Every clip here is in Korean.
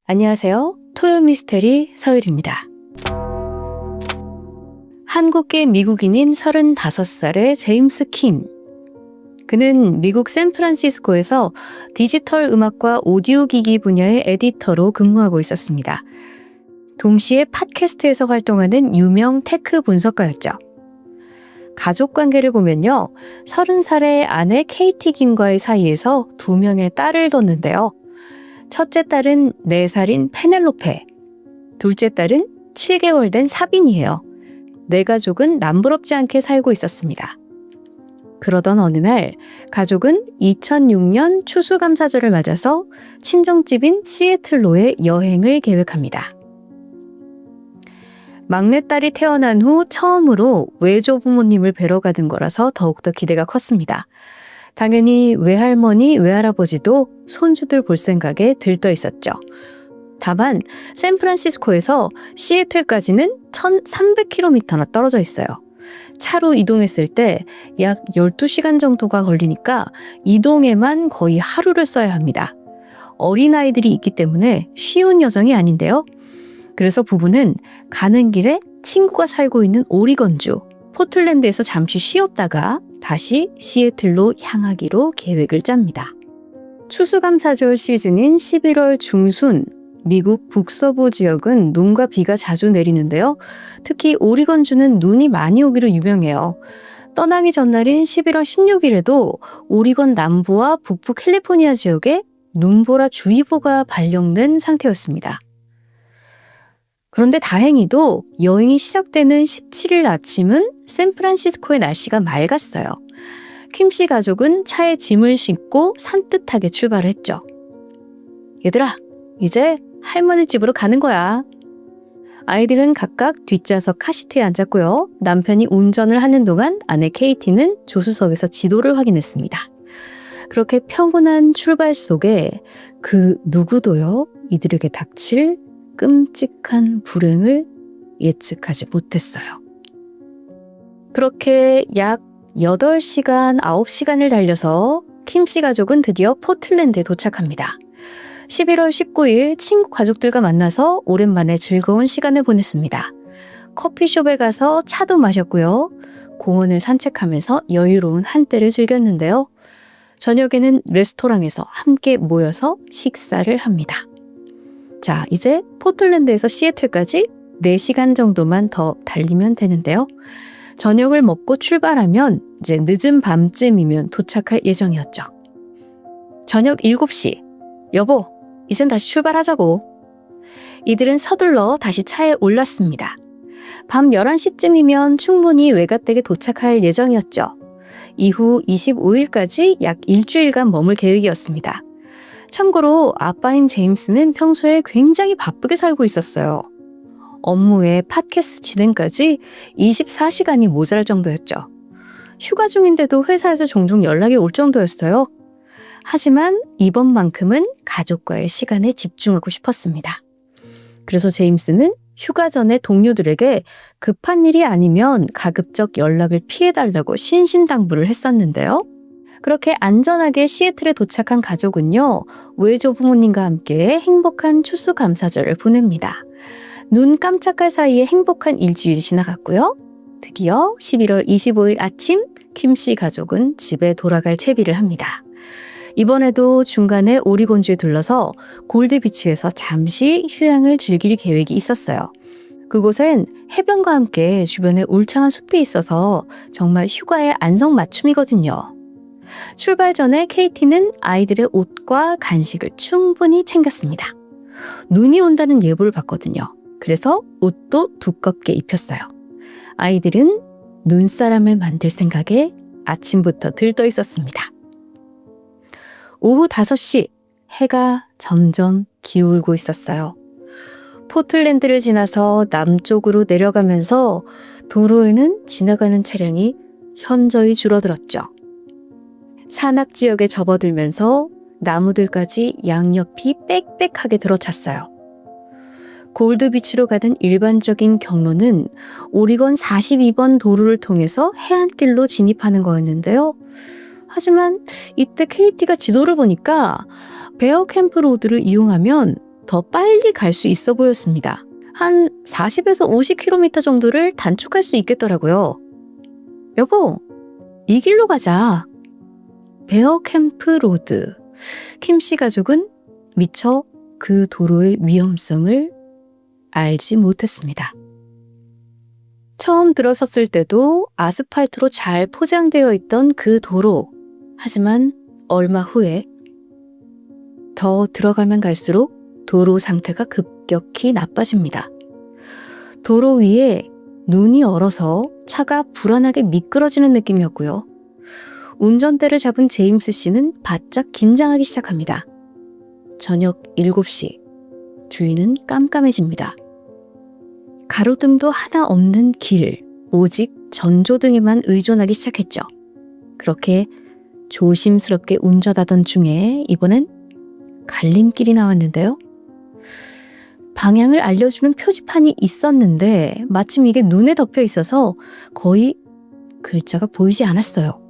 안녕하세요. 토요미스테리 서율입니다. 한국계 미국인인 35살의 제임스 킴. 그는 미국 샌프란시스코에서 디지털 음악과 오디오 기기 분야의 에디터로 근무하고 있었습니다. 동시에 팟캐스트에서 활동하는 유명 테크 분석가였죠. 가족 관계를 보면요. 30살의 아내 케이티 김과의 사이에서 2명의 딸을 뒀는데요. 첫째 딸은 4살인 페넬로페, 둘째 딸은 7개월 된 사빈이에요. 네 가족은 남부럽지 않게 살고 있었습니다. 그러던 어느 날 가족은 2006년 추수감사절을 맞아서 친정집인 시애틀로의 여행을 계획합니다. 막내딸이 태어난 후 처음으로 외조 부모님을 뵈러 가는 거라서 더욱더 기대가 컸습니다. 당연히 외할머니, 외할아버지도 손주들 볼 생각에 들떠 있었죠. 다만 샌프란시스코에서 시애틀까지는 1,300km나 떨어져 있어요. 차로 이동했을 때 약 12시간 정도가 걸리니까 이동에만 거의 하루를 써야 합니다. 어린아이들이 있기 때문에 쉬운 여정이 아닌데요. 그래서 부부는 가는 길에 친구가 살고 있는 오리건주, 포틀랜드에서 잠시 쉬었다가 다시 시애틀로 향하기로 계획을 짭니다. 추수감사절 시즌인 11월 중순, 미국 북서부 지역은 눈과 비가 자주 내리는데요. 특히 오리건주는 눈이 많이 오기로 유명해요. 떠나기 전날인 11월 16일에도 오리건 남부와 북부 캘리포니아 지역에 눈보라 주의보가 발령된 상태였습니다. 그런데 다행히도 여행이 시작되는 17일 아침은 샌프란시스코의 날씨가 맑았어요. 킴 씨 가족은 차에 짐을 싣고 산뜻하게 출발을 했죠. 얘들아, 이제 할머니 집으로 가는 거야. 아이들은 각각 뒷좌석 카시트에 앉았고요. 남편이 운전을 하는 동안 아내 케이티는 조수석에서 지도를 확인했습니다. 그렇게 평온한 출발 속에 그 누구도요, 이들에게 닥칠 끔찍한 불행을 예측하지 못했어요. 그렇게 약 8시간, 9시간을 달려서 킴 씨 가족은 드디어 포틀랜드에 도착합니다. 11월 19일 친구 가족들과 만나서 오랜만에 즐거운 시간을 보냈습니다. 커피숍에 가서 차도 마셨고요. 공원을 산책하면서 여유로운 한때를 즐겼는데요. 저녁에는 레스토랑에서 함께 모여서 식사를 합니다. 자, 이제 포틀랜드에서 시애틀까지 4시간 정도만 더 달리면 되는데요. 저녁을 먹고 출발하면 이제 늦은 밤쯤이면 도착할 예정이었죠. 저녁 7시. 여보, 이젠 다시 출발하자고. 이들은 서둘러 다시 차에 올랐습니다. 밤 11시쯤이면 충분히 외갓댁에 도착할 예정이었죠. 이후 25일까지 약 일주일간 머물 계획이었습니다. 참고로 아빠인 제임스는 평소에 굉장히 바쁘게 살고 있었어요. 업무에 팟캐스트 진행까지 24시간이 모자랄 정도였죠. 휴가 중인데도 회사에서 종종 연락이 올 정도였어요. 하지만 이번만큼은 가족과의 시간에 집중하고 싶었습니다. 그래서 제임스는 휴가 전에 동료들에게 급한 일이 아니면 가급적 연락을 피해달라고 신신당부를 했었는데요. 그렇게 안전하게 시애틀에 도착한 가족은요, 외조 부모님과 함께 행복한 추수감사절을 보냅니다. 눈 깜짝할 사이에 행복한 일주일이 지나갔고요. 드디어 11월 25일 아침 킴 씨 가족은 집에 돌아갈 채비를 합니다. 이번에도 중간에 오리건주에 들러서 골드비치에서 잠시 휴양을 즐길 계획이 있었어요. 그곳엔 해변과 함께 주변에 울창한 숲이 있어서 정말 휴가의 안성맞춤이거든요. 출발 전에 케이티는 아이들의 옷과 간식을 충분히 챙겼습니다. 눈이 온다는 예보를 받거든요. 그래서 옷도 두껍게 입혔어요. 아이들은 눈사람을 만들 생각에 아침부터 들떠 있었습니다. 오후 5시, 해가 점점 기울고 있었어요. 포틀랜드를 지나서 남쪽으로 내려가면서 도로에는 지나가는 차량이 현저히 줄어들었죠. 산악 지역에 접어들면서 나무들까지 양옆이 빽빽하게 들어찼어요. 골드비치로 가는 일반적인 경로는 오리건 42번 도로를 통해서 해안길로 진입하는 거였는데요. 하지만 이때 케이티가 지도를 보니까 베어 캠프 로드를 이용하면 더 빨리 갈 수 있어 보였습니다. 한 40에서 50km 정도를 단축할 수 있겠더라고요. 여보, 이 길로 가자. 베어 캠프 로드. 킴씨 가족은 미처 그 도로의 위험성을 알지 못했습니다. 처음 들어섰을 때도 아스팔트로 잘 포장되어 있던 그 도로. 하지만 얼마 후에 더 들어가면 갈수록 도로 상태가 급격히 나빠집니다. 도로 위에 눈이 얼어서 차가 불안하게 미끄러지는 느낌이었고요. 운전대를 잡은 제임스 씨는 바짝 긴장하기 시작합니다. 저녁 7시, 주위는 깜깜해집니다. 가로등도 하나 없는 길, 오직 전조등에만 의존하기 시작했죠. 그렇게 조심스럽게 운전하던 중에 이번엔 갈림길이 나왔는데요. 방향을 알려주는 표지판이 있었는데 마침 이게 눈에 덮여 있어서 거의 글자가 보이지 않았어요.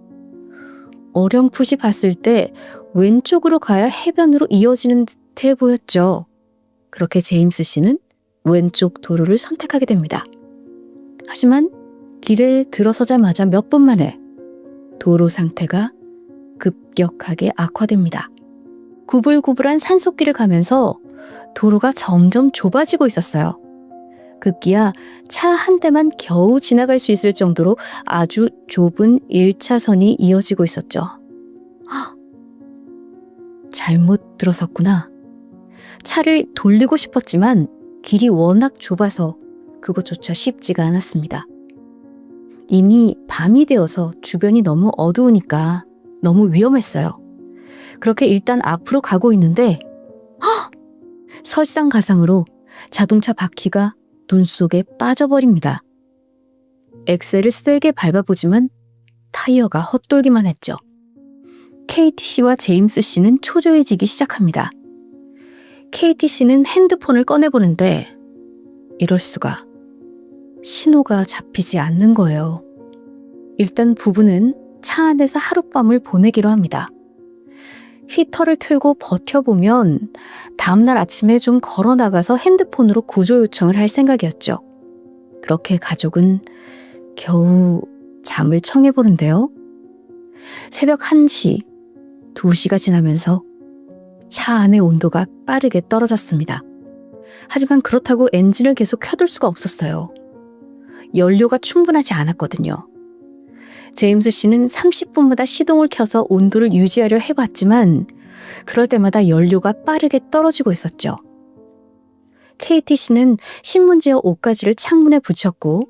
어렴풋이 봤을 때 왼쪽으로 가야 해변으로 이어지는 듯해 보였죠. 그렇게 제임스 씨는 왼쪽 도로를 선택하게 됩니다. 하지만 길에 들어서자마자 몇 분 만에 도로 상태가 급격하게 악화됩니다. 구불구불한 산속길을 가면서 도로가 점점 좁아지고 있었어요. 급기야 차 한 대만 겨우 지나갈 수 있을 정도로 아주 좁은 1차선이 이어지고 있었죠. 잘못 들어섰구나. 차를 돌리고 싶었지만 길이 워낙 좁아서 그것조차 쉽지가 않았습니다. 이미 밤이 되어서 주변이 너무 어두우니까 너무 위험했어요. 그렇게 일단 앞으로 가고 있는데 설상가상으로 자동차 바퀴가 눈 속에 빠져버립니다. 엑셀을 세게 밟아보지만 타이어가 헛돌기만 했죠. 케이티 씨와 제임스 씨는 초조해지기 시작합니다. 케이티 씨는 핸드폰을 꺼내보는데 이럴 수가. 신호가 잡히지 않는 거예요. 일단 부부는 차 안에서 하룻밤을 보내기로 합니다. 히터를 틀고 버텨보면 다음날 아침에 좀 걸어 나가서 핸드폰으로 구조 요청을 할 생각이었죠. 그렇게 가족은 겨우 잠을 청해보는데요. 새벽 1시, 2시가 지나면서 차 안의 온도가 빠르게 떨어졌습니다. 하지만 그렇다고 엔진을 계속 켜둘 수가 없었어요. 연료가 충분하지 않았거든요. 제임스 씨는 30분마다 시동을 켜서 온도를 유지하려 해봤지만 그럴 때마다 연료가 빠르게 떨어지고 있었죠. 케이티 씨는 신문지와 옷가지를 창문에 붙였고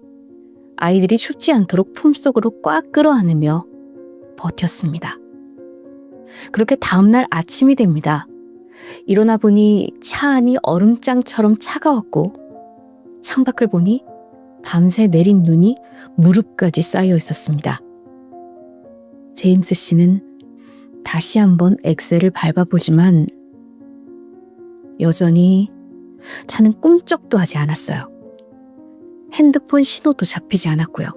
아이들이 춥지 않도록 품속으로 꽉 끌어안으며 버텼습니다. 그렇게 다음날 아침이 됩니다. 일어나 보니 차 안이 얼음장처럼 차가웠고 창밖을 보니 밤새 내린 눈이 무릎까지 쌓여 있었습니다. 제임스 씨는 다시 한번 엑셀을 밟아보지만 여전히 차는 꿈쩍도 하지 않았어요. 핸드폰 신호도 잡히지 않았고요.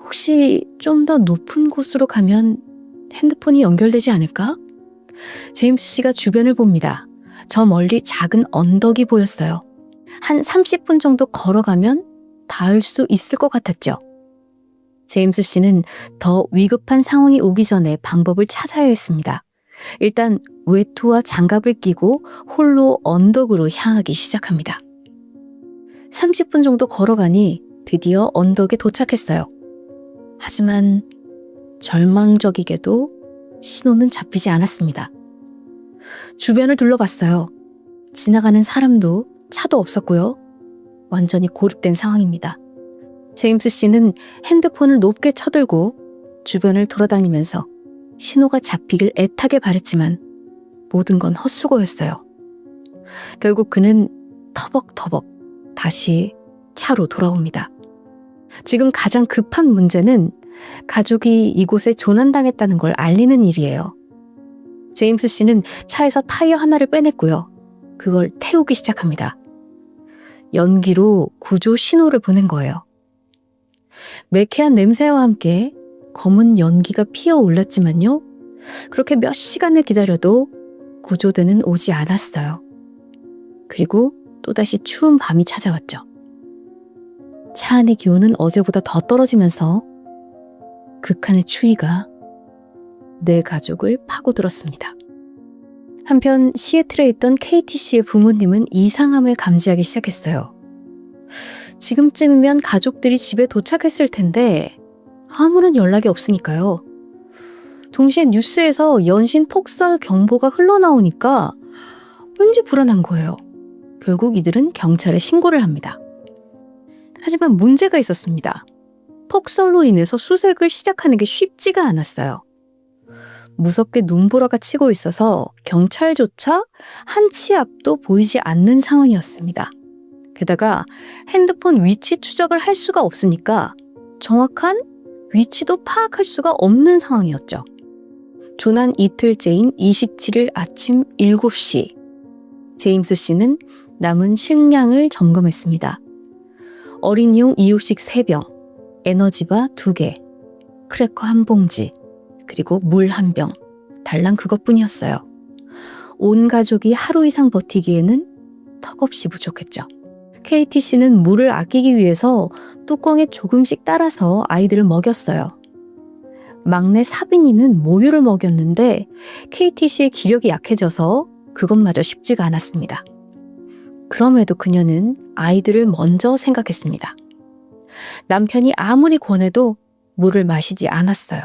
혹시 좀 더 높은 곳으로 가면 핸드폰이 연결되지 않을까? 제임스 씨가 주변을 봅니다. 저 멀리 작은 언덕이 보였어요. 한 30분 정도 걸어가면 닿을 수 있을 것 같았죠. 제임스 씨는 더 위급한 상황이 오기 전에 방법을 찾아야 했습니다. 일단 외투와 장갑을 끼고 홀로 언덕으로 향하기 시작합니다. 30분 정도 걸어가니 드디어 언덕에 도착했어요. 하지만 절망적이게도 신호는 잡히지 않았습니다. 주변을 둘러봤어요. 지나가는 사람도 차도 없었고요. 완전히 고립된 상황입니다. 제임스 씨는 핸드폰을 높게 쳐들고 주변을 돌아다니면서 신호가 잡히길 애타게 바랬지만 모든 건 헛수고였어요. 결국 그는 터벅터벅 다시 차로 돌아옵니다. 지금 가장 급한 문제는 가족이 이곳에 조난당했다는 걸 알리는 일이에요. 제임스 씨는 차에서 타이어 하나를 빼냈고요. 그걸 태우기 시작합니다. 연기로 구조 신호를 보낸 거예요. 매캐한 냄새와 함께 검은 연기가 피어올랐지만요. 그렇게 몇 시간을 기다려도 구조대는 오지 않았어요. 그리고 또다시 추운 밤이 찾아왔죠. 차 안의 기온은 어제보다 더 떨어지면서 극한의 추위가 내 가족을 파고들었습니다. 한편 시애틀에 있던 KT 씨의 부모님은 이상함을 감지하기 시작했어요. 지금쯤이면 가족들이 집에 도착했을 텐데 아무런 연락이 없으니까요. 동시에 뉴스에서 연신 폭설 경보가 흘러나오니까 왠지 불안한 거예요. 결국 이들은 경찰에 신고를 합니다. 하지만 문제가 있었습니다. 폭설로 인해서 수색을 시작하는 게 쉽지가 않았어요. 무섭게 눈보라가 치고 있어서 경찰조차 한 치 앞도 보이지 않는 상황이었습니다. 게다가 핸드폰 위치 추적을 할 수가 없으니까 정확한 위치도 파악할 수가 없는 상황이었죠. 조난 이틀째인 27일 아침 7시, 제임스 씨는 남은 식량을 점검했습니다. 어린이용 이유식 3병, 에너지바 2개, 크래커 1봉지, 그리고 물 1병, 달랑 그것뿐이었어요. 온 가족이 하루 이상 버티기에는 턱없이 부족했죠. KT 씨는 물을 아끼기 위해서 뚜껑에 조금씩 따라서 아이들을 먹였어요. 막내 사빈이는 모유를 먹였는데 KT 씨의 기력이 약해져서 그것마저 쉽지가 않았습니다. 그럼에도 그녀는 아이들을 먼저 생각했습니다. 남편이 아무리 권해도 물을 마시지 않았어요.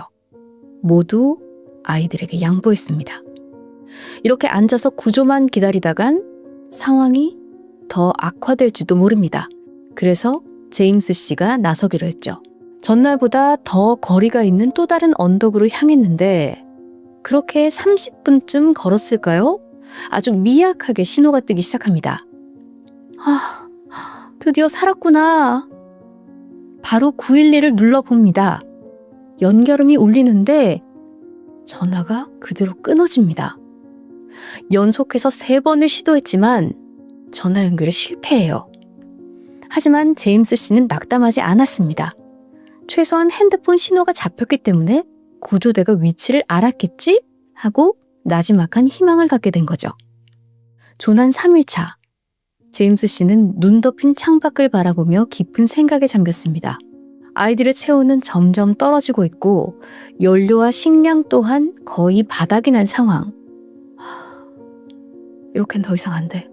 모두 아이들에게 양보했습니다. 이렇게 앉아서 구조만 기다리다간 상황이 더 악화될지도 모릅니다. 그래서 제임스 씨가 나서기로 했죠. 전날보다 더 거리가 있는 또 다른 언덕으로 향했는데 그렇게 30분쯤 걸었을까요? 아주 미약하게 신호가 뜨기 시작합니다. 드디어 살았구나. 바로 911을 눌러봅니다. 연결음이 울리는데 전화가 그대로 끊어집니다. 연속해서 3번을 시도했지만 전화 연결에 실패해요. 하지만 제임스 씨는 낙담하지 않았습니다. 최소한 핸드폰 신호가 잡혔기 때문에 구조대가 위치를 알았겠지? 하고 나지막한 희망을 갖게 된 거죠. 조난 3일차, 제임스 씨는 눈 덮인 창밖을 바라보며 깊은 생각에 잠겼습니다. 아이들의 체온은 점점 떨어지고 있고 연료와 식량 또한 거의 바닥이 난 상황. 이렇게는 더 이상 안 돼.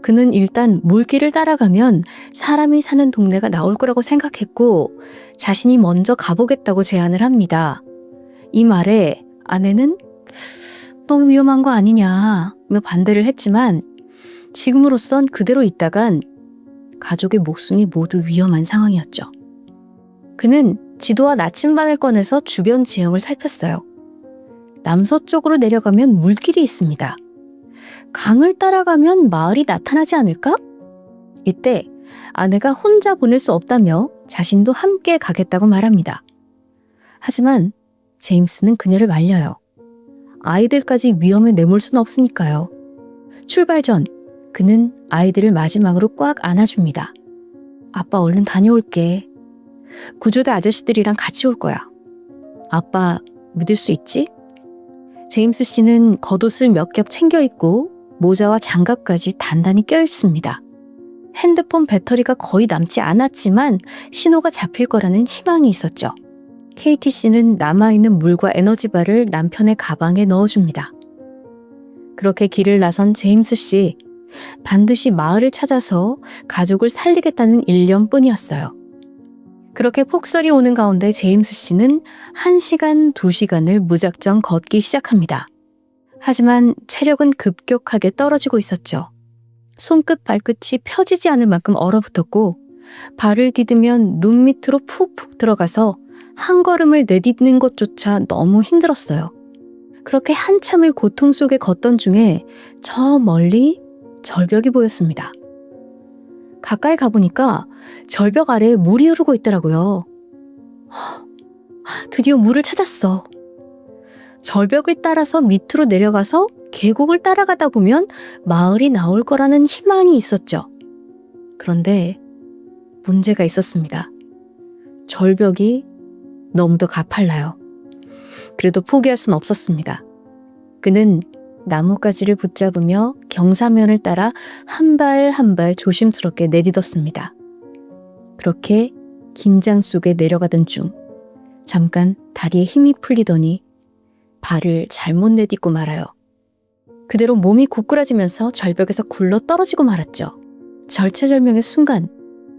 그는 일단 물길을 따라가면 사람이 사는 동네가 나올 거라고 생각했고 자신이 먼저 가보겠다고 제안을 합니다. 이 말에 아내는 너무 위험한 거 아니냐며 반대를 했지만 지금으로선 그대로 있다간 가족의 목숨이 모두 위험한 상황이었죠. 그는 지도와 나침반을 꺼내서 주변 지형을 살폈어요. 남서쪽으로 내려가면 물길이 있습니다. 강을 따라가면 마을이 나타나지 않을까? 이때 아내가 혼자 보낼 수 없다며 자신도 함께 가겠다고 말합니다. 하지만 제임스는 그녀를 말려요. 아이들까지 위험에 내몰 수는 없으니까요. 출발 전 그는 아이들을 마지막으로 꽉 안아줍니다. 아빠 얼른 다녀올게. 구조대 아저씨들이랑 같이 올 거야. 아빠 믿을 수 있지? 제임스 씨는 겉옷을 몇 겹 챙겨 입고 모자와 장갑까지 단단히 껴입습니다. 핸드폰 배터리가 거의 남지 않았지만 신호가 잡힐 거라는 희망이 있었죠. KT 씨는 남아있는 물과 에너지바를 남편의 가방에 넣어줍니다. 그렇게 길을 나선 제임스 씨, 반드시 마을을 찾아서 가족을 살리겠다는 일념뿐이었어요. 그렇게 폭설이 오는 가운데 제임스 씨는 1시간, 2시간을 무작정 걷기 시작합니다. 하지만 체력은 급격하게 떨어지고 있었죠. 손끝 발끝이 펴지지 않을 만큼 얼어붙었고 발을 디디면 눈 밑으로 푹푹 들어가서 한 걸음을 내딛는 것조차 너무 힘들었어요. 그렇게 한참을 고통 속에 걷던 중에 저 멀리 절벽이 보였습니다. 가까이 가보니까 절벽 아래에 물이 흐르고 있더라고요. 드디어 물을 찾았어. 절벽을 따라서 밑으로 내려가서 계곡을 따라가다 보면 마을이 나올 거라는 희망이 있었죠. 그런데 문제가 있었습니다. 절벽이 너무도 가팔라요. 그래도 포기할 순 없었습니다. 그는 나뭇가지를 붙잡으며 경사면을 따라 한 발 한 발 조심스럽게 내딛었습니다. 그렇게 긴장 속에 내려가던 중 잠깐 다리에 힘이 풀리더니 발을 잘못 내딛고 말아요. 그대로 몸이 고꾸라지면서 절벽에서 굴러 떨어지고 말았죠. 절체절명의 순간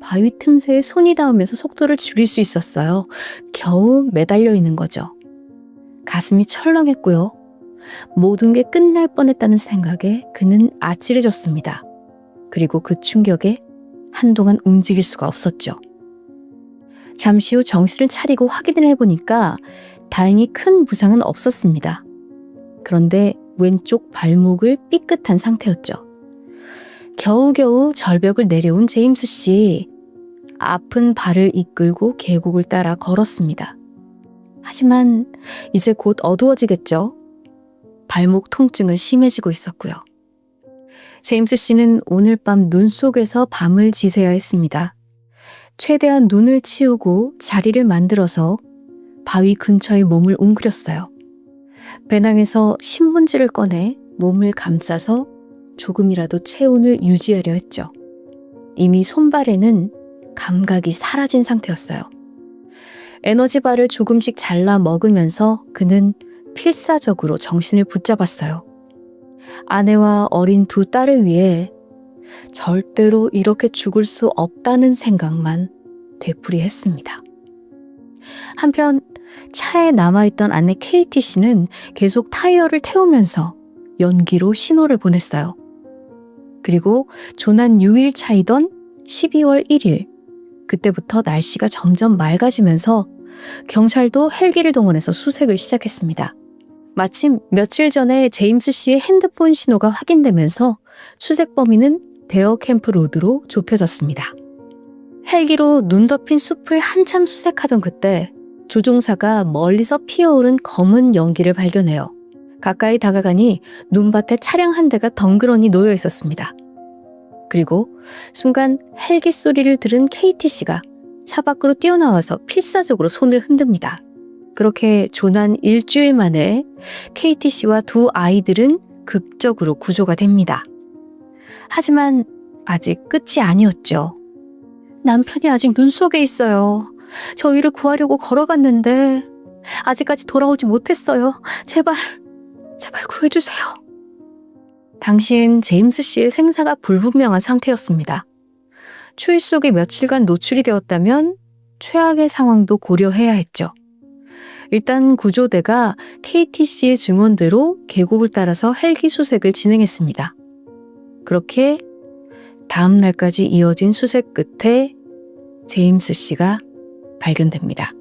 바위 틈새에 손이 닿으면서 속도를 줄일 수 있었어요. 겨우 매달려 있는 거죠. 가슴이 철렁했고요. 모든 게 끝날 뻔했다는 생각에 그는 아찔해졌습니다. 그리고 그 충격에 한동안 움직일 수가 없었죠. 잠시 후 정신을 차리고 확인을 해보니까 다행히 큰 부상은 없었습니다. 그런데 왼쪽 발목을 삐끗한 상태였죠. 겨우겨우 절벽을 내려온 제임스 씨. 아픈 발을 이끌고 계곡을 따라 걸었습니다. 하지만 이제 곧 어두워지겠죠. 발목 통증은 심해지고 있었고요. 제임스 씨는 오늘 밤 눈 속에서 밤을 지새야 했습니다. 최대한 눈을 치우고 자리를 만들어서 바위 근처에 몸을 웅크렸어요. 배낭에서 신문지를 꺼내 몸을 감싸서 조금이라도 체온을 유지하려 했죠. 이미 손발에는 감각이 사라진 상태였어요. 에너지바를 조금씩 잘라 먹으면서 그는 필사적으로 정신을 붙잡았어요. 아내와 어린 두 딸을 위해 절대로 이렇게 죽을 수 없다는 생각만 되풀이했습니다. 한편 차에 남아있던 아내 케이티 씨는 계속 타이어를 태우면서 연기로 신호를 보냈어요. 그리고 조난 6일 차이던 12월 1일, 그때부터 날씨가 점점 맑아지면서 경찰도 헬기를 동원해서 수색을 시작했습니다. 마침 며칠 전에 제임스 씨의 핸드폰 신호가 확인되면서 수색 범위는 베어 캠프 로드로 좁혀졌습니다. 헬기로 눈 덮인 숲을 한참 수색하던 그때 조종사가 멀리서 피어오른 검은 연기를 발견해요. 가까이 다가가니 눈밭에 차량 한 대가 덩그러니 놓여 있었습니다. 그리고 순간 헬기 소리를 들은 케이티 씨가 차 밖으로 뛰어나와서 필사적으로 손을 흔듭니다. 그렇게 조난 일주일 만에 케이티 씨와 두 아이들은 극적으로 구조가 됩니다. 하지만 아직 끝이 아니었죠. 남편이 아직 눈 속에 있어요. 저희를 구하려고 걸어갔는데 아직까지 돌아오지 못했어요. 제발 구해주세요. 당시엔 제임스 씨의 생사가 불분명한 상태였습니다. 추위 속에 며칠간 노출이 되었다면 최악의 상황도 고려해야 했죠. 일단 구조대가 KTC의 증언대로 계곡을 따라서 헬기 수색을 진행했습니다. 그렇게 다음 날까지 이어진 수색 끝에 제임스 씨가 발견됩니다.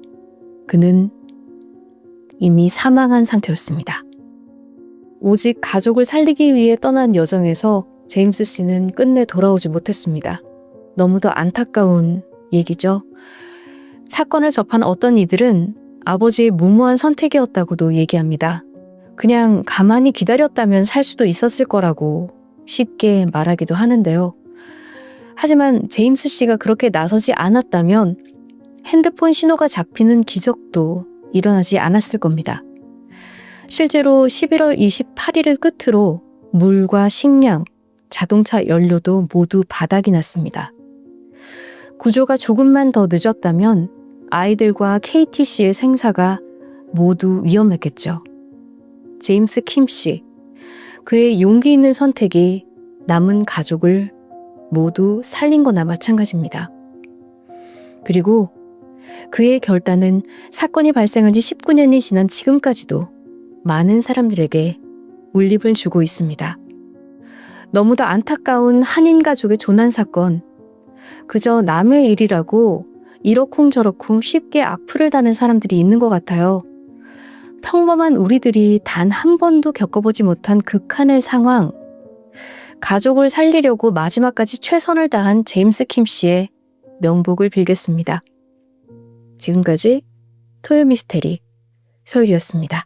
그는 이미 사망한 상태였습니다. 오직 가족을 살리기 위해 떠난 여정에서 제임스 씨는 끝내 돌아오지 못했습니다. 너무도 안타까운 얘기죠. 사건을 접한 어떤 이들은 아버지의 무모한 선택이었다고도 얘기합니다. 그냥 가만히 기다렸다면 살 수도 있었을 거라고 쉽게 말하기도 하는데요. 하지만 제임스 씨가 그렇게 나서지 않았다면 핸드폰 신호가 잡히는 기적도 일어나지 않았을 겁니다. 실제로 11월 28일을 끝으로 물과 식량, 자동차 연료도 모두 바닥이 났습니다. 구조가 조금만 더 늦었다면 아이들과 KTC의 생사가 모두 위험했겠죠. 제임스 킴 씨, 그의 용기 있는 선택이 남은 가족을 모두 살린 거나 마찬가지입니다. 그리고 그의 결단은 사건이 발생한 지 19년이 지난 지금까지도 많은 사람들에게 울림을 주고 있습니다. 너무도 안타까운 한인 가족의 조난 사건, 그저 남의 일이라고 이러쿵저러쿵 쉽게 악플을 다는 사람들이 있는 것 같아요. 평범한 우리들이 단 한 번도 겪어보지 못한 극한의 상황, 가족을 살리려고 마지막까지 최선을 다한 제임스 킴 씨의 명복을 빌겠습니다. 지금까지 토요미스테리 소율이었습니다.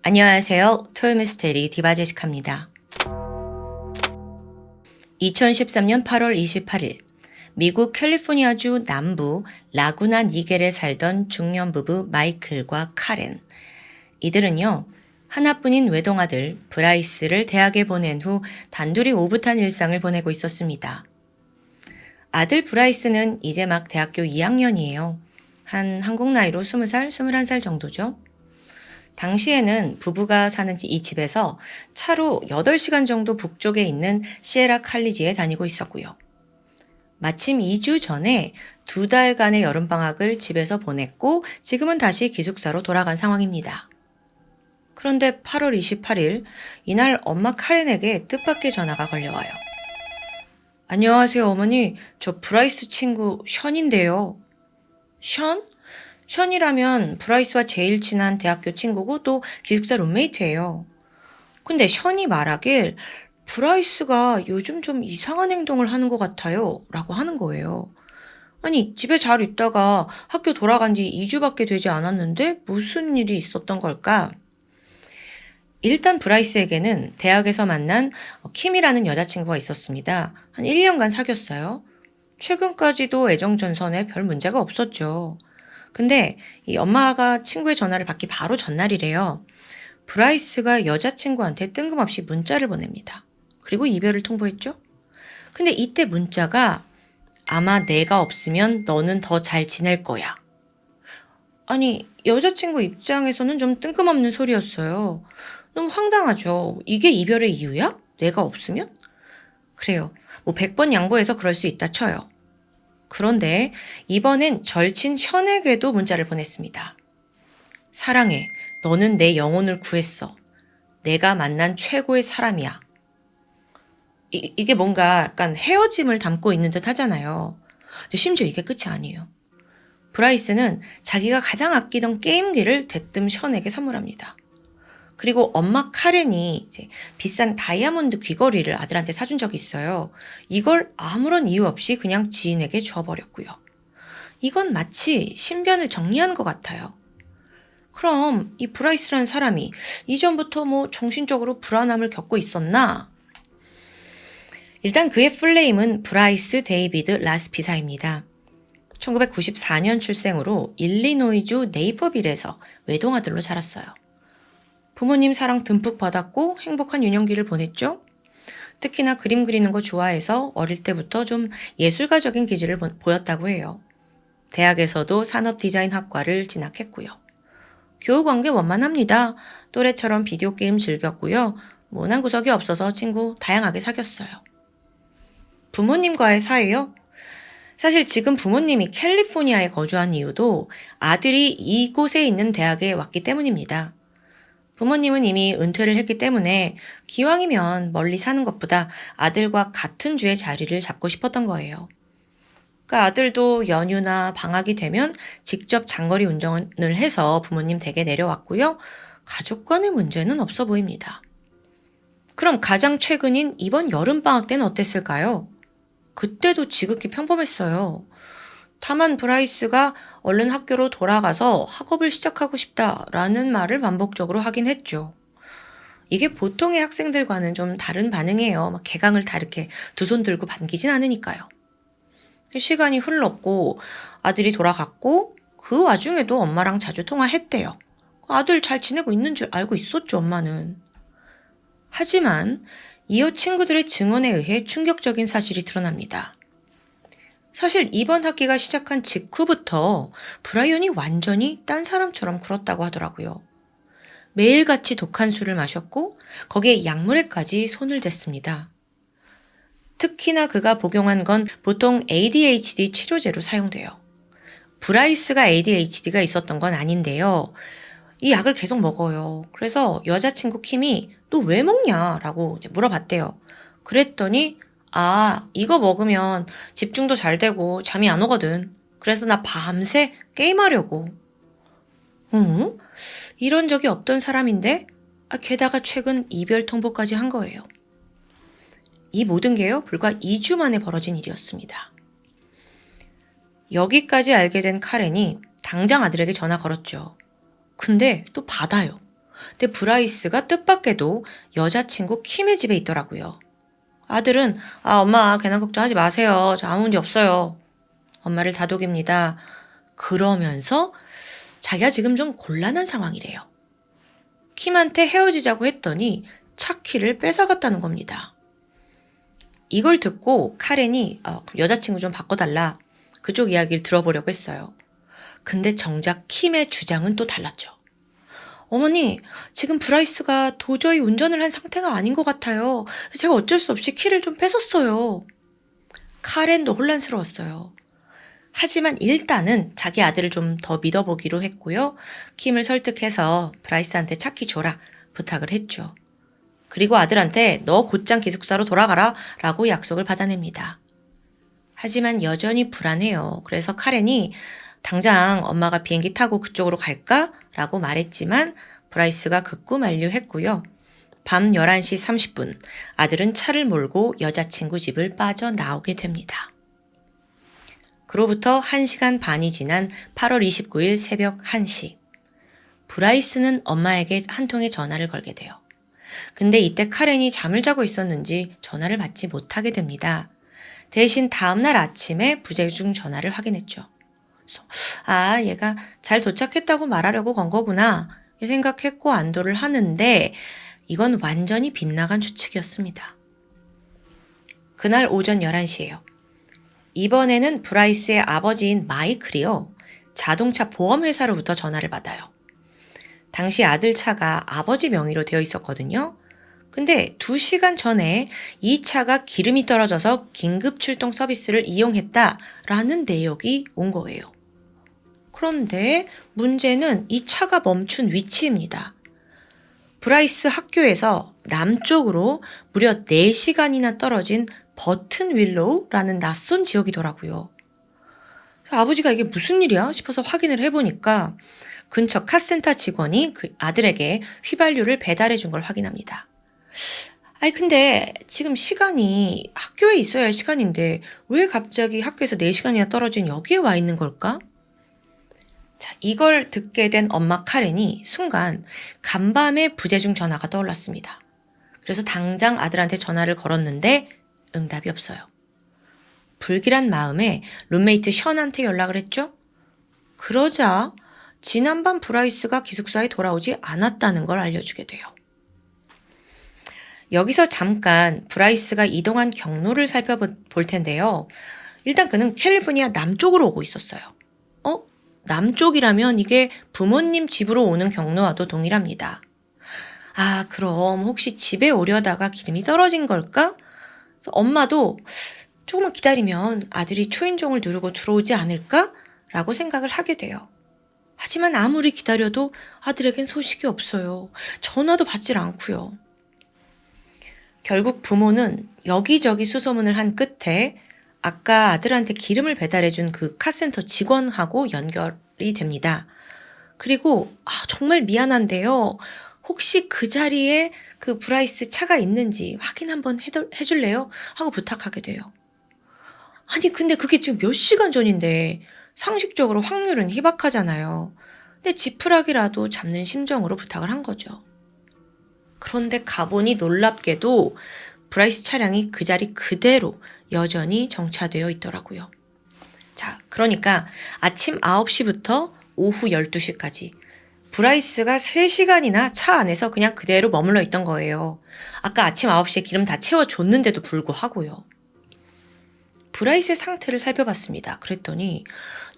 안녕하세요. 토요미스테리 디바제시카입니다. 2013년 8월 28일 미국 캘리포니아주 남부 라구나 니겔에 살던 중년 부부 마이클과 카렌. 이들은요, 하나뿐인 외동아들 브라이스를 대학에 보낸 후 단둘이 오붓한 일상을 보내고 있었습니다. 아들 브라이스는 이제 막 대학교 2학년이에요. 한 한국 나이로 20살, 21살 정도죠. 당시에는 부부가 사는 이 집에서 차로 8시간 정도 북쪽에 있는 시에라 칼리지에 다니고 있었고요. 마침 2주 전에 2달간의 여름방학을 집에서 보냈고 지금은 다시 기숙사로 돌아간 상황입니다. 그런데 8월 28일 이날 엄마 카렌에게 뜻밖의 전화가 걸려와요. 안녕하세요 어머니, 저 브라이스 친구 션인데요. 션? 션이라면 브라이스와 제일 친한 대학교 친구고 또 기숙사 룸메이트예요. 근데 션이 말하길 브라이스가 요즘 좀 이상한 행동을 하는 것 같아요 라고 하는 거예요. 아니 집에 잘 있다가 학교 돌아간 지 2주밖에 되지 않았는데 무슨 일이 있었던 걸까? 일단 브라이스에게는 대학에서 만난 킴이라는 여자친구가 있었습니다. 한 1년간 사귀었어요. 최근까지도 애정전선에 별 문제가 없었죠. 근데 이 엄마가 친구의 전화를 받기 바로 전날이래요. 브라이스가 여자친구한테 뜬금없이 문자를 보냅니다. 그리고 이별을 통보했죠. 근데 이때 문자가 아마 내가 없으면 너는 더 잘 지낼 거야. 아니 여자친구 입장에서는 좀 뜬금없는 소리였어요. 너무 황당하죠. 이게 이별의 이유야? 내가 없으면? 그래요. 뭐 100번 양보해서 그럴 수 있다 쳐요. 그런데 이번엔 절친 션에게도 문자를 보냈습니다. 사랑해. 너는 내 영혼을 구했어. 내가 만난 최고의 사람이야. 이게 뭔가 약간 헤어짐을 담고 있는 듯 하잖아요. 근데 심지어 이게 끝이 아니에요. 브라이스는 자기가 가장 아끼던 게임기를 대뜸 션에게 선물합니다. 그리고 엄마 카렌이 이제 비싼 다이아몬드 귀걸이를 아들한테 사준 적이 있어요. 이걸 아무런 이유 없이 그냥 지인에게 줘버렸고요. 이건 마치 신변을 정리하는 것 같아요. 그럼 이 브라이스라는 사람이 이전부터 뭐 정신적으로 불안함을 겪고 있었나? 일단 그의 풀네임은 브라이스 데이비드 라스피사입니다. 1994년 출생으로 일리노이주 네이버빌에서 외동아들로 자랐어요. 부모님 사랑 듬뿍 받았고 행복한 유년기를 보냈죠. 특히나 그림 그리는 거 좋아해서 어릴 때부터 좀 예술가적인 기질을 보였다고 해요. 대학에서도 산업디자인학과를 진학했고요. 교우관계 원만합니다. 또래처럼 비디오 게임 즐겼고요. 모난 구석이 없어서 친구 다양하게 사귀었어요. 부모님과의 사이요? 사실 지금 부모님이 캘리포니아에 거주한 이유도 아들이 이곳에 있는 대학에 왔기 때문입니다. 부모님은 이미 은퇴를 했기 때문에 기왕이면 멀리 사는 것보다 아들과 같은 주에 자리를 잡고 싶었던 거예요. 그러니까 아들도 연휴나 방학이 되면 직접 장거리 운전을 해서 부모님 댁에 내려왔고요. 가족 간의 문제는 없어 보입니다. 그럼 가장 최근인 이번 여름방학 때는 어땠을까요? 그때도 지극히 평범했어요. 다만 브라이스가 얼른 학교로 돌아가서 학업을 시작하고 싶다라는 말을 반복적으로 하긴 했죠. 이게 보통의 학생들과는 좀 다른 반응이에요. 막 개강을 다 이렇게 두 손 들고 반기진 않으니까요. 시간이 흘렀고 아들이 돌아갔고 그 와중에도 엄마랑 자주 통화했대요. 아들 잘 지내고 있는 줄 알고 있었죠, 엄마는. 하지만 이후 친구들의 증언에 의해 충격적인 사실이 드러납니다. 사실 이번 학기가 시작한 직후부터 브라이언이 완전히 딴 사람처럼 굴었다고 하더라고요. 매일같이 독한 술을 마셨고 거기에 약물에까지 손을 댔습니다. 특히나 그가 복용한 건 보통 ADHD 치료제로 사용돼요. 브라이스가 ADHD가 있었던 건 아닌데요. 이 약을 계속 먹어요. 그래서 여자친구 킴이 너 왜 먹냐라고 물어봤대요. 그랬더니 이거 먹으면 집중도 잘 되고 잠이 안 오거든. 그래서 나 밤새 게임하려고. 응? 이런 적이 없던 사람인데 게다가 최근 이별 통보까지 한 거예요. 이 모든 게요, 불과 2주 만에 벌어진 일이었습니다. 여기까지 알게 된 카렌이 당장 아들에게 전화 걸었죠. 근데 또 받아요. 근데 브라이스가 뜻밖에도 여자친구 킴의 집에 있더라고요. 아들은 엄마 괜한 걱정하지 마세요. 저 아무 문제 없어요. 엄마를 다독입니다. 그러면서 자기가 지금 좀 곤란한 상황이래요. 킴한테 헤어지자고 했더니 차 키를 뺏어갔다는 겁니다. 이걸 듣고 카렌이 여자친구 좀 바꿔달라, 그쪽 이야기를 들어보려고 했어요. 근데 정작 킴의 주장은 또 달랐죠. 어머니, 지금 브라이스가 도저히 운전을 한 상태가 아닌 것 같아요. 제가 어쩔 수 없이 키를 좀 뺏었어요. 카렌도 혼란스러웠어요. 하지만 일단은 자기 아들을 좀 더 믿어보기로 했고요. 킴을 설득해서 브라이스한테 차 키 줘라 부탁을 했죠. 그리고 아들한테 너 곧장 기숙사로 돌아가라 라고 약속을 받아냅니다. 하지만 여전히 불안해요. 그래서 카렌이 당장 엄마가 비행기 타고 그쪽으로 갈까? 라고 말했지만 브라이스가 극구 만류했고요. 밤 11시 30분 아들은 차를 몰고 여자친구 집을 빠져나오게 됩니다. 그로부터 1시간 반이 지난 8월 29일 새벽 1시. 브라이스는 엄마에게 한 통의 전화를 걸게 돼요. 근데 이때 카렌이 잠을 자고 있었는지 전화를 받지 못하게 됩니다. 대신 다음날 아침에 부재중 전화를 확인했죠. 그래서 얘가 잘 도착했다고 말하려고 건 거구나 생각했고 안도를 하는데 이건 완전히 빗나간 추측이었습니다. 그날 오전 11시예요. 이번에는 브라이스의 아버지인 마이클이요. 자동차 보험회사로부터 전화를 받아요. 당시 아들 차가 아버지 명의로 되어 있었거든요. 근데 2시간 전에 이 차가 기름이 떨어져서 긴급 출동 서비스를 이용했다라는 내역이 온 거예요. 그런데 문제는 이 차가 멈춘 위치입니다. 브라이스 학교에서 남쪽으로 무려 4시간이나 떨어진 버튼 윌로우라는 낯선 지역이더라고요. 아버지가 이게 무슨 일이야 싶어서 확인을 해보니까 근처 카센터 직원이 그 아들에게 휘발유를 배달해 준 걸 확인합니다. 근데 지금 시간이 학교에 있어야 할 시간인데 왜 갑자기 학교에서 4시간이나 떨어진 여기에 와 있는 걸까? 자, 이걸 듣게 된 엄마 카렌이 순간 간밤에 부재중 전화가 떠올랐습니다. 그래서 당장 아들한테 전화를 걸었는데 응답이 없어요. 불길한 마음에 룸메이트 션한테 연락을 했죠. 그러자 지난밤 브라이스가 기숙사에 돌아오지 않았다는 걸 알려주게 돼요. 여기서 잠깐 브라이스가 이동한 경로를 살펴볼 텐데요. 일단 그는 캘리포니아 남쪽으로 오고 있었어요. 남쪽이라면 이게 부모님 집으로 오는 경로와도 동일합니다. 그럼 혹시 집에 오려다가 기름이 떨어진 걸까? 그래서 엄마도 조금만 기다리면 아들이 초인종을 누르고 들어오지 않을까? 라고 생각을 하게 돼요. 하지만 아무리 기다려도 아들에겐 소식이 없어요. 전화도 받질 않고요. 결국 부모는 여기저기 수소문을 한 끝에 아까 아들한테 기름을 배달해준 그 카센터 직원하고 연결이 됩니다. 그리고 정말 미안한데요. 혹시 그 자리에 그 브라이스 차가 있는지 확인 한번 해줄래요? 하고 부탁하게 돼요. 근데 그게 지금 몇 시간 전인데 상식적으로 확률은 희박하잖아요. 근데 지푸라기라도 잡는 심정으로 부탁을 한 거죠. 그런데 가보니 놀랍게도 브라이스 차량이 그 자리 그대로 여전히 정차되어 있더라고요. 자, 그러니까 아침 9시부터 오후 12시까지 브라이스가 3시간이나 차 안에서 그냥 그대로 머물러 있던 거예요. 아까 아침 9시에 기름 다 채워줬는데도 불구하고요. 브라이스의 상태를 살펴봤습니다. 그랬더니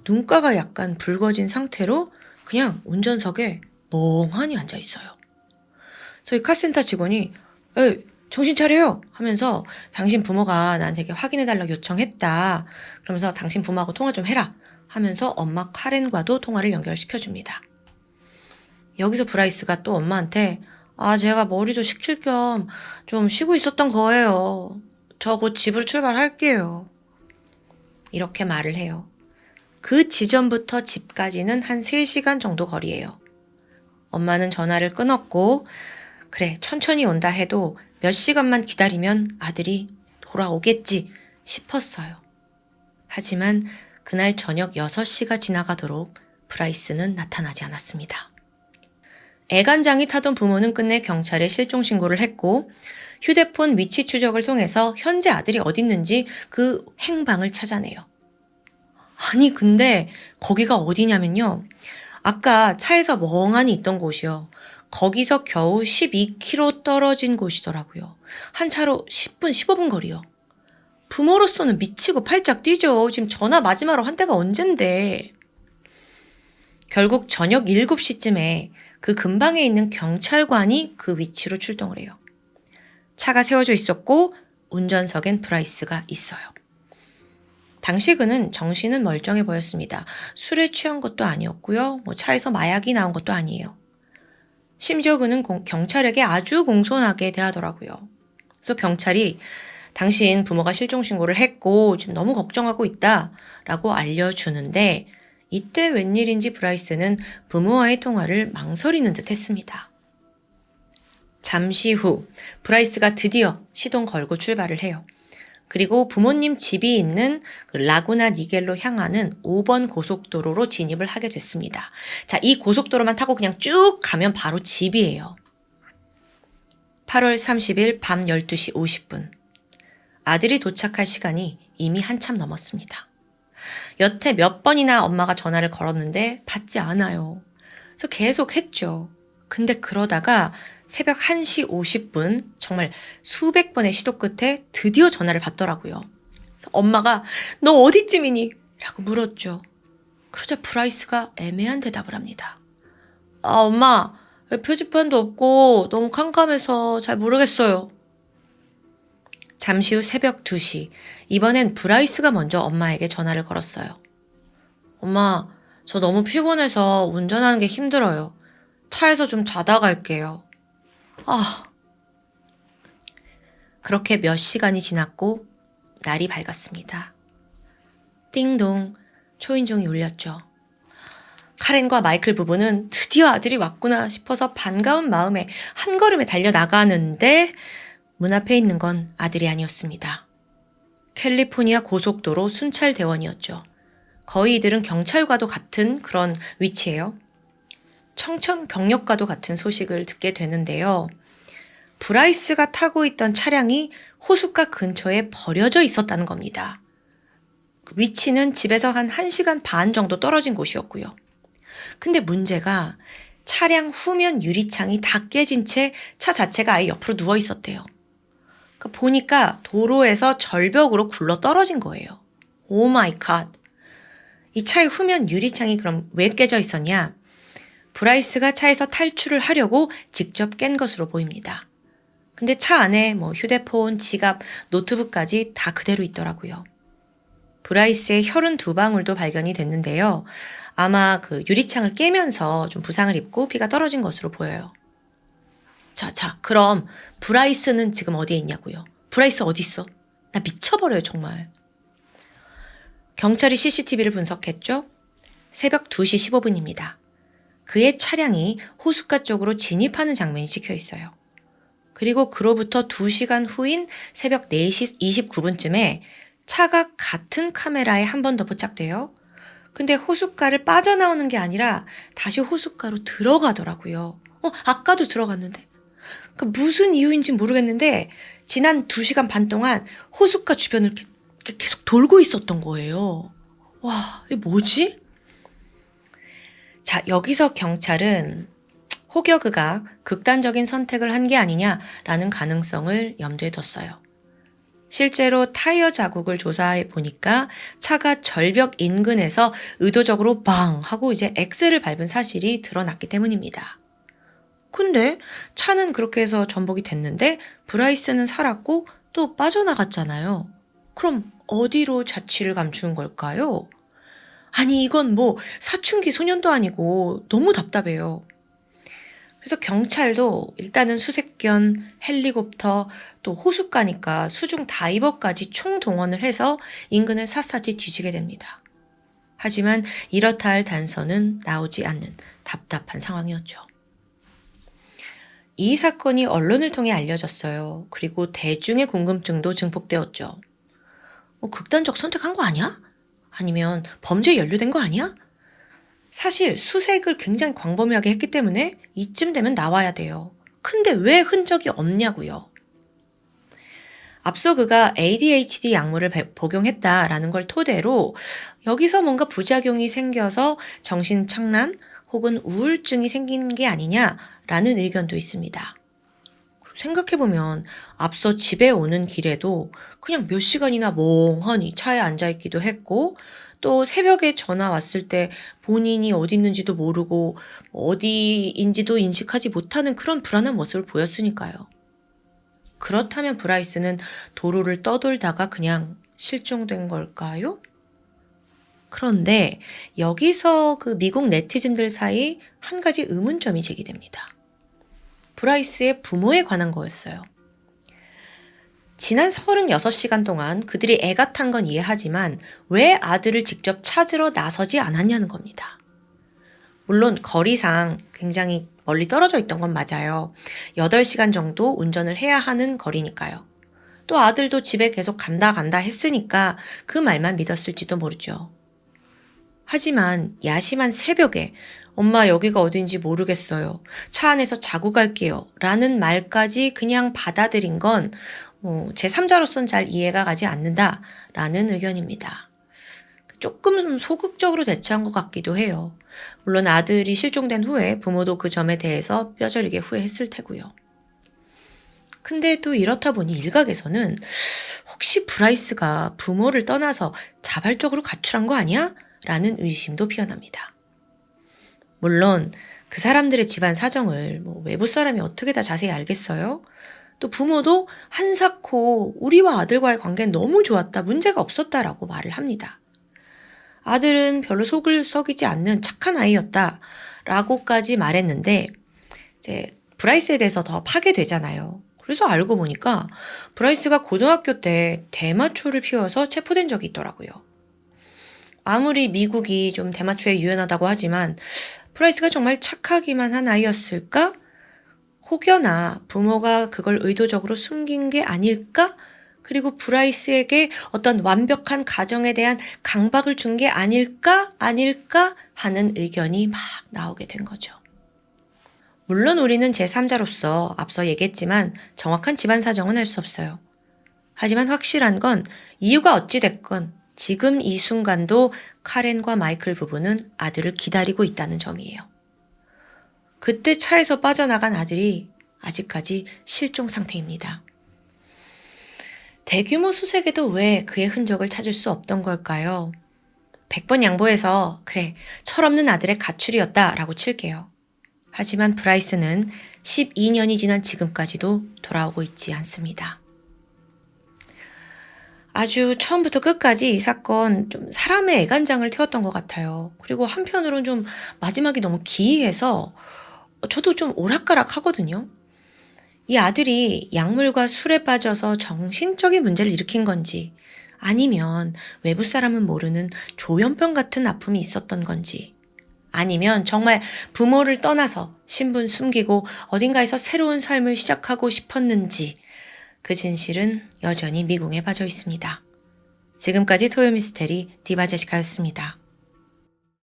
눈가가 약간 붉어진 상태로 그냥 운전석에 멍하니 앉아 있어요. 저희 카센터 직원이 에이, 정신 차려요 하면서 당신 부모가 나한테 확인해달라고 요청했다. 그러면서 당신 부모하고 통화 좀 해라 하면서 엄마 카렌과도 통화를 연결시켜줍니다. 여기서 브라이스가 또 엄마한테 제가 머리도 식힐 겸 좀 쉬고 있었던 거예요. 저 곧 집으로 출발할게요. 이렇게 말을 해요. 그 지점부터 집까지는 한 3시간 정도 거리예요. 엄마는 전화를 끊었고 그래 천천히 온다 해도 몇 시간만 기다리면 아들이 돌아오겠지 싶었어요. 하지만 그날 저녁 6시가 지나가도록 브라이스는 나타나지 않았습니다. 애간장이 타던 부모는 끝내 경찰에 실종 신고를 했고 휴대폰 위치 추적을 통해서 현재 아들이 어디 있는지 그 행방을 찾아내요. 근데 거기가 어디냐면요. 아까 차에서 멍하니 있던 곳이요. 거기서 겨우 12km 떨어진 곳이더라고요. 한 차로 10분, 15분 거리요. 부모로서는 미치고 팔짝 뛰죠. 지금 전화 마지막으로 한 때가 언젠데. 결국 저녁 7시쯤에 그 근방에 있는 경찰관이 그 위치로 출동을 해요. 차가 세워져 있었고 운전석엔 브라이스가 있어요. 당시 그는 정신은 멀쩡해 보였습니다. 술에 취한 것도 아니었고요. 차에서 마약이 나온 것도 아니에요. 심지어 그는 경찰에게 아주 공손하게 대하더라고요. 그래서 경찰이 당신 부모가 실종 신고를 했고 지금 너무 걱정하고 있다라고 알려주는데 이때 웬일인지 브라이스는 부모와의 통화를 망설이는 듯 했습니다. 잠시 후 브라이스가 드디어 시동 걸고 출발을 해요. 그리고 부모님 집이 있는 그 라구나 니겔로 향하는 5번 고속도로로 진입을 하게 됐습니다. 자, 이 고속도로만 타고 그냥 쭉 가면 바로 집이에요. 8월 30일 밤 12시 50분. 아들이 도착할 시간이 이미 한참 넘었습니다. 여태 몇 번이나 엄마가 전화를 걸었는데 받지 않아요. 그래서 계속 했죠. 근데 그러다가 새벽 1시 50분 정말 수백 번의 시도 끝에 드디어 전화를 받더라고요. 그래서 엄마가 너 어디쯤이니? 라고 물었죠. 그러자 브라이스가 애매한 대답을 합니다. 아, 엄마, 표지판도 없고 너무 캄캄해서 잘 모르겠어요. 잠시 후 새벽 2시, 이번엔 브라이스가 먼저 엄마에게 전화를 걸었어요. 엄마, 저 너무 피곤해서 운전하는 게 힘들어요. 차에서 좀 자다 갈게요. 그렇게 몇 시간이 지났고 날이 밝았습니다. 띵동, 초인종이 울렸죠. 카렌과 마이클 부부는 드디어 아들이 왔구나 싶어서 반가운 마음에 한 걸음에 달려나가는데 문 앞에 있는 건 아들이 아니었습니다. 캘리포니아 고속도로 순찰대원이었죠. 거의 이들은 경찰과도 같은 그런 위치예요. 청천벽력과도 같은 소식을 듣게 되는데요. 브라이스가 타고 있던 차량이 호숫가 근처에 버려져 있었다는 겁니다. 위치는 집에서 한 1시간 반 정도 떨어진 곳이었고요. 근데 문제가 차량 후면 유리창이 다 깨진 채 차 자체가 아예 옆으로 누워 있었대요. 보니까 도로에서 절벽으로 굴러 떨어진 거예요. 오 마이 갓. 이 차의 후면 유리창이 그럼 왜 깨져 있었냐? 브라이스가 차에서 탈출을 하려고 직접 깬 것으로 보입니다. 근데 차 안에 휴대폰, 지갑, 노트북까지 다 그대로 있더라고요. 브라이스의 혈흔 2방울도 발견이 됐는데요. 아마 그 유리창을 깨면서 좀 부상을 입고 피가 떨어진 것으로 보여요. 자, 그럼 브라이스는 지금 어디에 있냐고요? 브라이스 어디 있어? 나 미쳐버려요, 정말. 경찰이 CCTV를 분석했죠. 새벽 2시 15분입니다. 그의 차량이 호숫가 쪽으로 진입하는 장면이 찍혀 있어요. 그리고 그로부터 2시간 후인 새벽 4시 29분쯤에 차가 같은 카메라에 한 번 더 포착돼요. 근데 호숫가를 빠져나오는 게 아니라 다시 호숫가로 들어가더라고요. 아까도 들어갔는데. 무슨 이유인지 모르겠는데 지난 2시간 반 동안 호숫가 주변을 계속 돌고 있었던 거예요. 와, 이게 뭐지? 자, 여기서 경찰은 호겨그가 극단적인 선택을 한 게 아니냐라는 가능성을 염두에 뒀어요. 실제로 타이어 자국을 조사해 보니까 차가 절벽 인근에서 의도적으로 빵 하고 이제 엑셀을 밟은 사실이 드러났기 때문입니다. 근데 차는 그렇게 해서 전복이 됐는데 브라이스는 살았고 또 빠져나갔잖아요. 그럼 어디로 자취를 감춘 걸까요? 아니, 이건 사춘기 소년도 아니고 너무 답답해요. 그래서 경찰도 일단은 수색견, 헬리콥터, 또 호숫가니까 수중 다이버까지 총동원을 해서 인근을 샅샅이 뒤지게 됩니다. 하지만 이렇다 할 단서는 나오지 않는 답답한 상황이었죠. 이 사건이 언론을 통해 알려졌어요. 그리고 대중의 궁금증도 증폭되었죠. 극단적 선택한 거 아니야? 아니면 범죄에 연루된 거 아니야? 사실 수색을 굉장히 광범위하게 했기 때문에 이쯤 되면 나와야 돼요. 근데 왜 흔적이 없냐고요. 앞서 그가 ADHD 약물을 복용했다라는 걸 토대로 여기서 뭔가 부작용이 생겨서 정신착란 혹은 우울증이 생긴 게 아니냐라는 의견도 있습니다. 생각해보면 앞서 집에 오는 길에도 그냥 몇 시간이나 멍하니 차에 앉아있기도 했고, 또 새벽에 전화 왔을 때 본인이 어디 있는지도 모르고 어디인지도 인식하지 못하는 그런 불안한 모습을 보였으니까요. 그렇다면 브라이스는 도로를 떠돌다가 그냥 실종된 걸까요? 그런데 여기서 그 미국 네티즌들 사이 한 가지 의문점이 제기됩니다. 브라이스의 부모에 관한 거였어요. 지난 36시간 동안 그들이 애가 탄 건 이해하지만 왜 아들을 직접 찾으러 나서지 않았냐는 겁니다. 물론 거리상 굉장히 멀리 떨어져 있던 건 맞아요. 8시간 정도 운전을 해야 하는 거리니까요. 또 아들도 집에 계속 간다 했으니까 그 말만 믿었을지도 모르죠. 하지만 야심한 새벽에 엄마 여기가 어딘지 모르겠어요. 차 안에서 자고 갈게요. 라는 말까지 그냥 받아들인 건 제3자로선 잘 이해가 가지 않는다 라는 의견입니다. 조금 소극적으로 대처한 것 같기도 해요. 물론 아들이 실종된 후에 부모도 그 점에 대해서 뼈저리게 후회했을 테고요. 근데 또 이렇다 보니 일각에서는 혹시 브라이스가 부모를 떠나서 자발적으로 가출한 거 아니야? 라는 의심도 피어납니다. 물론 그 사람들의 집안 사정을 외부 사람이 어떻게 다 자세히 알겠어요? 또 부모도 한사코 우리와 아들과의 관계는 너무 좋았다, 문제가 없었다라고 말을 합니다. 아들은 별로 속을 썩이지 않는 착한 아이였다 라고까지 말했는데 이제 브라이스에 대해서 더 파괴되잖아요. 그래서 알고 보니까 브라이스가 고등학교 때 대마초를 피워서 체포된 적이 있더라고요. 아무리 미국이 좀 대마초에 유연하다고 하지만 브라이스가 정말 착하기만 한 아이였을까? 혹여나 부모가 그걸 의도적으로 숨긴 게 아닐까? 그리고 브라이스에게 어떤 완벽한 가정에 대한 강박을 준 게 아닐까 하는 의견이 막 나오게 된 거죠. 물론 우리는 제3자로서 앞서 얘기했지만 정확한 집안 사정은 알 수 없어요. 하지만 확실한 건 이유가 어찌 됐건 지금 이 순간도 카렌과 마이클 부부는 아들을 기다리고 있다는 점이에요. 그때 차에서 빠져나간 아들이 아직까지 실종 상태입니다. 대규모 수색에도 왜 그의 흔적을 찾을 수 없던 걸까요? 100번 양보해서 그래, 철없는 아들의 가출이었다라고 칠게요. 하지만 브라이스는 12년이 지난 지금까지도 돌아오고 있지 않습니다. 아주 처음부터 끝까지 이 사건 좀 사람의 애간장을 태웠던 것 같아요. 그리고 한편으로는 좀 마지막이 너무 기이해서 저도 좀 오락가락 하거든요. 이 아들이 약물과 술에 빠져서 정신적인 문제를 일으킨 건지 아니면 외부 사람은 모르는 조현병 같은 아픔이 있었던 건지 아니면 정말 부모를 떠나서 신분 숨기고 어딘가에서 새로운 삶을 시작하고 싶었는지 그 진실은 여전히 미궁에 빠져 있습니다. 지금까지 토요미스테리 디바제시카였습니다.